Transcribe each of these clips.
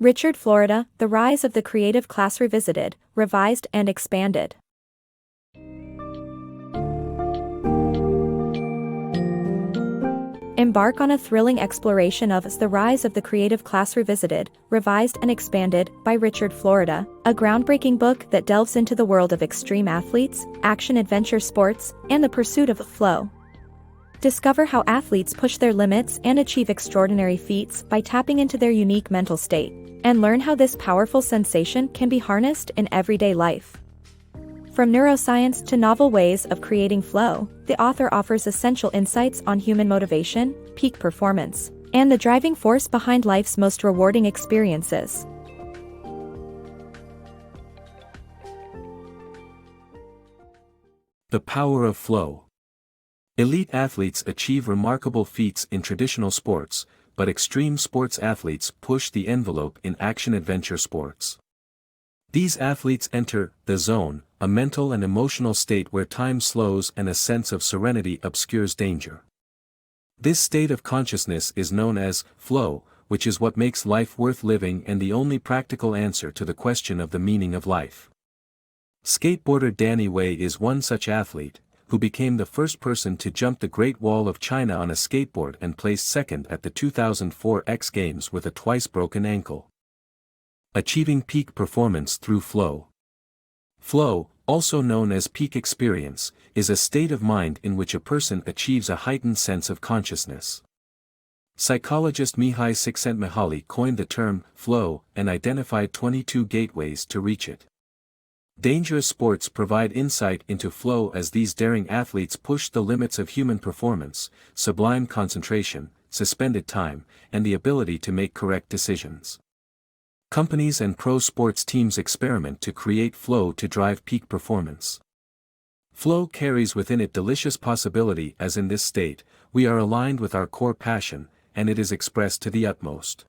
Richard, Florida, The Rise of the Creative Class Revisited, Revised and Expanded. Embark on a thrilling exploration of The Rise of the Creative Class Revisited, Revised and Expanded by Richard, Florida, a groundbreaking book that delves into the world of extreme athletes, action-adventure sports, and the pursuit of flow. Discover how athletes push their limits and achieve extraordinary feats by tapping into their unique mental state, and learn how this powerful sensation can be harnessed in everyday life. From neuroscience to novel ways of creating flow, the author offers essential insights on human motivation, peak performance, and the driving force behind life's most rewarding experiences. The power of flow. Elite athletes achieve remarkable feats in traditional sports, but extreme sports athletes push the envelope in action-adventure sports. These athletes enter the zone, a mental and emotional state where time slows and a sense of serenity obscures danger. This state of consciousness is known as flow, which is what makes life worth living and the only practical answer to the question of the meaning of life. Skateboarder Danny Way is one such athlete, who became the first person to jump the Great Wall of China on a skateboard and placed second at the 2004 X Games with a twice-broken ankle. Achieving peak performance through flow. Flow, also known as peak experience, is a state of mind in which a person achieves a heightened sense of consciousness. Psychologist Mihai Csikszentmihalyi coined the term flow and identified 22 gateways to reach it. Dangerous sports provide insight into flow as these daring athletes push the limits of human performance, sublime concentration, suspended time, and the ability to make correct decisions. Companies and pro sports teams experiment to create flow to drive peak performance. Flow carries within it delicious possibility as in this state, we are aligned with our core passion, and it is expressed to the utmost.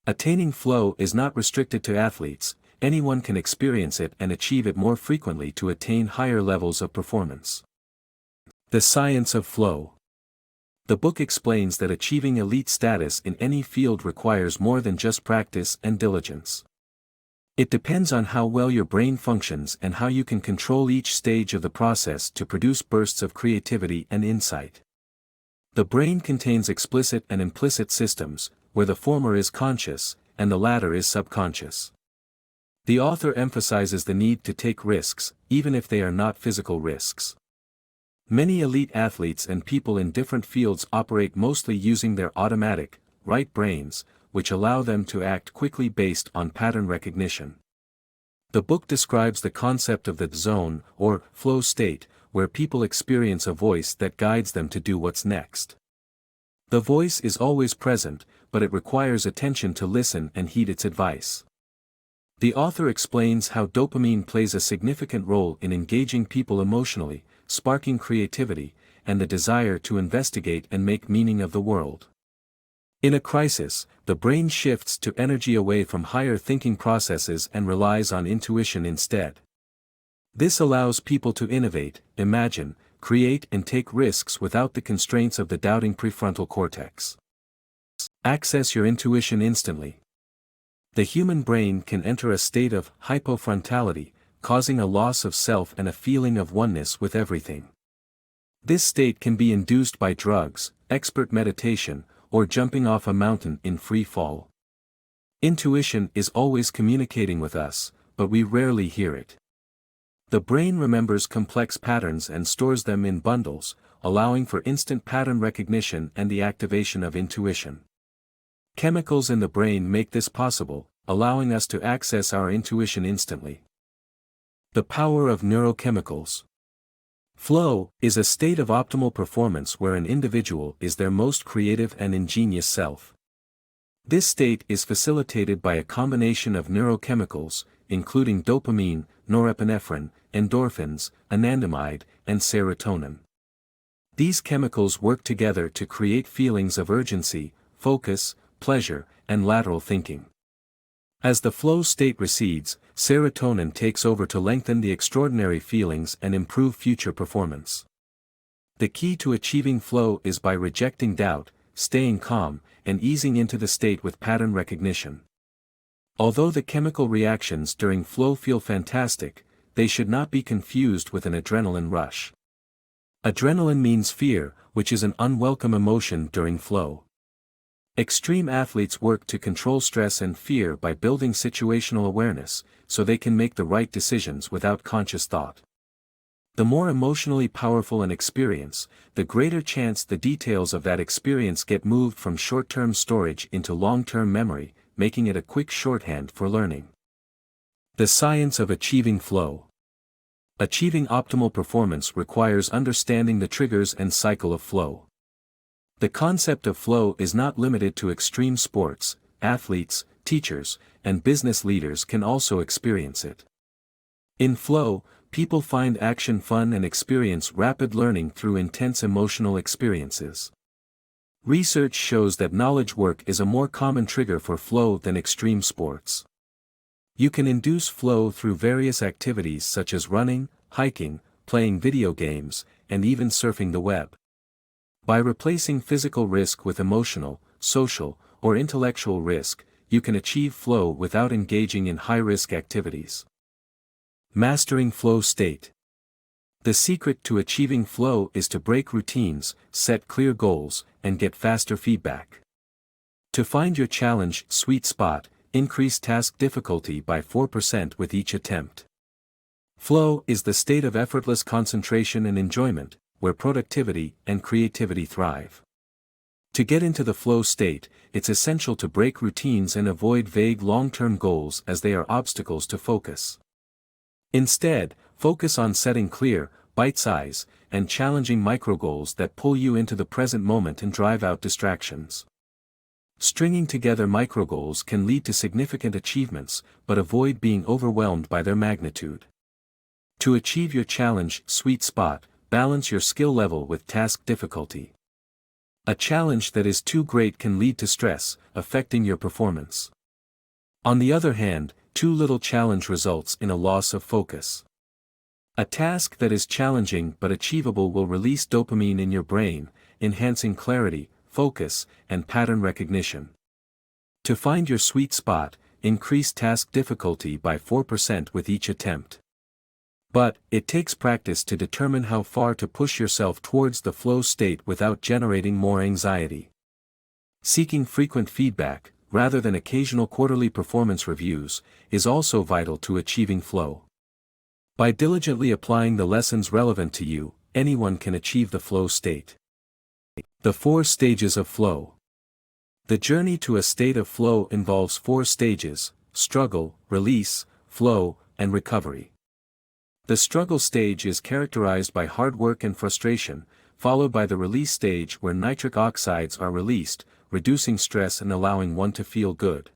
Attaining flow is not restricted to athletes. Anyone can experience it and achieve it more frequently to attain higher levels of performance. The science of flow. The book explains that achieving elite status in any field requires more than just practice and diligence. It depends on how well your brain functions and how you can control each stage of the process to produce bursts of creativity and insight. The brain contains explicit and implicit systems, where the former is conscious, and the latter is subconscious. The author emphasizes the need to take risks, even if they are not physical risks. Many elite athletes and people in different fields operate mostly using their automatic, right brains, which allow them to act quickly based on pattern recognition. The book describes the concept of the zone, or flow state, where people experience a voice that guides them to do what's next. The voice is always present, but it requires attention to listen and heed its advice. The author explains how dopamine plays a significant role in engaging people emotionally, sparking creativity, and the desire to investigate and make meaning of the world. In a crisis, the brain shifts to energy away from higher thinking processes and relies on intuition instead. This allows people to innovate, imagine, create and take risks without the constraints of the doubting prefrontal cortex. Access your intuition instantly. The human brain can enter a state of hypofrontality, causing a loss of self and a feeling of oneness with everything. This state can be induced by drugs, expert meditation, or jumping off a mountain in free fall. Intuition is always communicating with us, but we rarely hear it. The brain remembers complex patterns and stores them in bundles, allowing for instant pattern recognition and the activation of intuition. Chemicals in the brain make this possible, allowing us to access our intuition instantly. The power of neurochemicals. Flow is a state of optimal performance where an individual is their most creative and ingenious self. This state is facilitated by a combination of neurochemicals, including dopamine, norepinephrine, endorphins, anandamide, and serotonin. These chemicals work together to create feelings of urgency, focus, pleasure, and lateral thinking. As the flow state recedes, serotonin takes over to lengthen the extraordinary feelings and improve future performance. The key to achieving flow is by rejecting doubt, staying calm, and easing into the state with pattern recognition. Although the chemical reactions during flow feel fantastic, they should not be confused with an adrenaline rush. Adrenaline means fear, which is an unwelcome emotion during flow. Extreme athletes work to control stress and fear by building situational awareness, so they can make the right decisions without conscious thought. The more emotionally powerful an experience, the greater chance the details of that experience get moved from short-term storage into long-term memory, making it a quick shorthand for learning. The science of achieving flow. Achieving optimal performance requires understanding the triggers and cycle of flow. The concept of flow is not limited to extreme sports. Athletes, teachers, and business leaders can also experience it. In flow, people find action fun and experience rapid learning through intense emotional experiences. Research shows that knowledge work is a more common trigger for flow than extreme sports. You can induce flow through various activities such as running, hiking, playing video games, and even surfing the web. By replacing physical risk with emotional, social, or intellectual risk, you can achieve flow without engaging in high-risk activities. Mastering flow state. The secret to achieving flow is to break routines, set clear goals, and get faster feedback. To find your challenge sweet spot, increase task difficulty by 4% with each attempt. Flow is the state of effortless concentration and enjoyment, where productivity and creativity thrive. To get into the flow state, it's essential to break routines and avoid vague long-term goals as they are obstacles to focus. Instead, focus on setting clear, bite-size, and challenging micro-goals that pull you into the present moment and drive out distractions. Stringing together micro-goals can lead to significant achievements, but avoid being overwhelmed by their magnitude. To achieve your challenge sweet spot, balance your skill level with task difficulty. A challenge that is too great can lead to stress, affecting your performance. On the other hand, too little challenge results in a loss of focus. A task that is challenging but achievable will release dopamine in your brain, enhancing clarity, focus, and pattern recognition. To find your sweet spot, increase task difficulty by 4% with each attempt. But, it takes practice to determine how far to push yourself towards the flow state without generating more anxiety. Seeking frequent feedback, rather than occasional quarterly performance reviews, is also vital to achieving flow. By diligently applying the lessons relevant to you, anyone can achieve the flow state. The 4 stages of flow. The journey to a state of flow involves 4 stages: struggle, release, flow, and recovery. The struggle stage is characterized by hard work and frustration, followed by the release stage where nitric oxides are released, reducing stress and allowing one to feel good.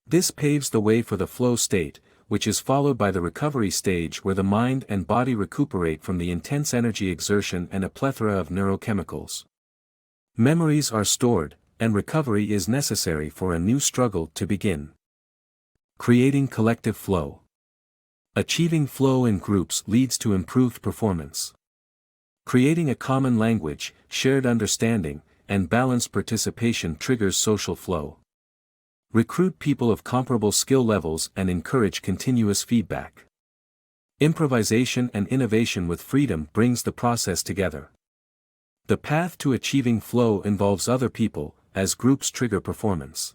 This paves the way for the flow state, which is followed by the recovery stage where the mind and body recuperate from the intense energy exertion and a plethora of neurochemicals. Memories are stored, and recovery is necessary for a new struggle to begin. Creating collective flow. Achieving flow in groups leads to improved performance. Creating a common language, shared understanding, and balanced participation triggers social flow. Recruit people of comparable skill levels and encourage continuous feedback. Improvisation and innovation with freedom brings the process together. The path to achieving flow involves other people, as groups trigger performance.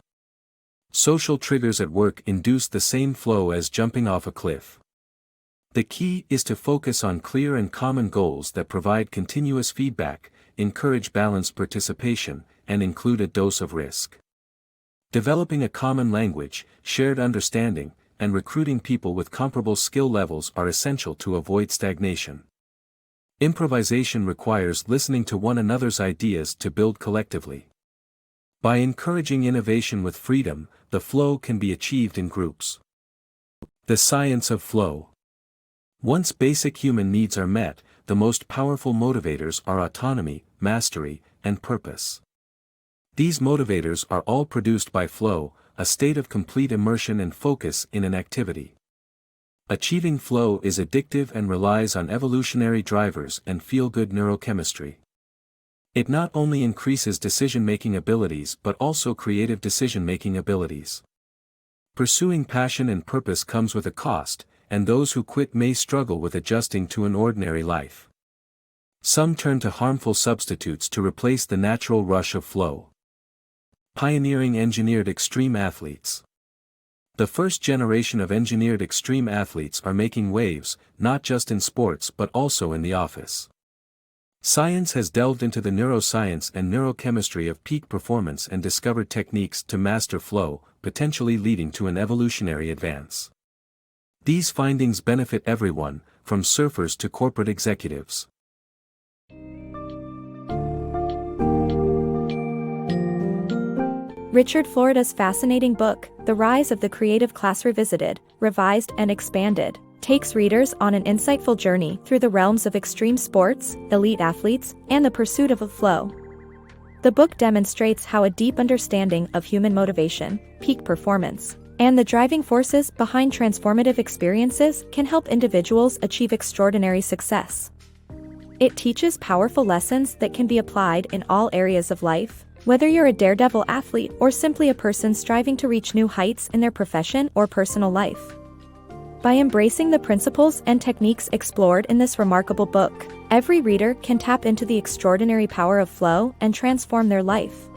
Social triggers at work induce the same flow as jumping off a cliff. The key is to focus on clear and common goals that provide continuous feedback, encourage balanced participation, and include a dose of risk. Developing a common language, shared understanding, and recruiting people with comparable skill levels are essential to avoid stagnation. Improvisation requires listening to one another's ideas to build collectively. By encouraging innovation with freedom, the flow can be achieved in groups. The science of flow. Once basic human needs are met, the most powerful motivators are autonomy, mastery, and purpose. These motivators are all produced by flow, a state of complete immersion and focus in an activity. Achieving flow is addictive and relies on evolutionary drivers and feel-good neurochemistry. It not only increases decision-making abilities but also creative decision-making abilities. Pursuing passion and purpose comes with a cost, and those who quit may struggle with adjusting to an ordinary life. Some turn to harmful substitutes to replace the natural rush of flow. Pioneering engineered extreme athletes. The first generation of engineered extreme athletes are making waves, not just in sports but also in the office. Science has delved into the neuroscience and neurochemistry of peak performance and discovered techniques to master flow, potentially leading to an evolutionary advance. These findings benefit everyone, from surfers to corporate executives. Richard Florida's fascinating book, The Rise of the Creative Class Revisited, Revised and Expanded, takes readers on an insightful journey through the realms of extreme sports, elite athletes, and the pursuit of a flow. The book demonstrates how a deep understanding of human motivation, peak performance, and the driving forces behind transformative experiences can help individuals achieve extraordinary success. It teaches powerful lessons that can be applied in all areas of life, whether you're a daredevil athlete or simply a person striving to reach new heights in their profession or personal life. By embracing the principles and techniques explored in this remarkable book, every reader can tap into the extraordinary power of flow and transform their life.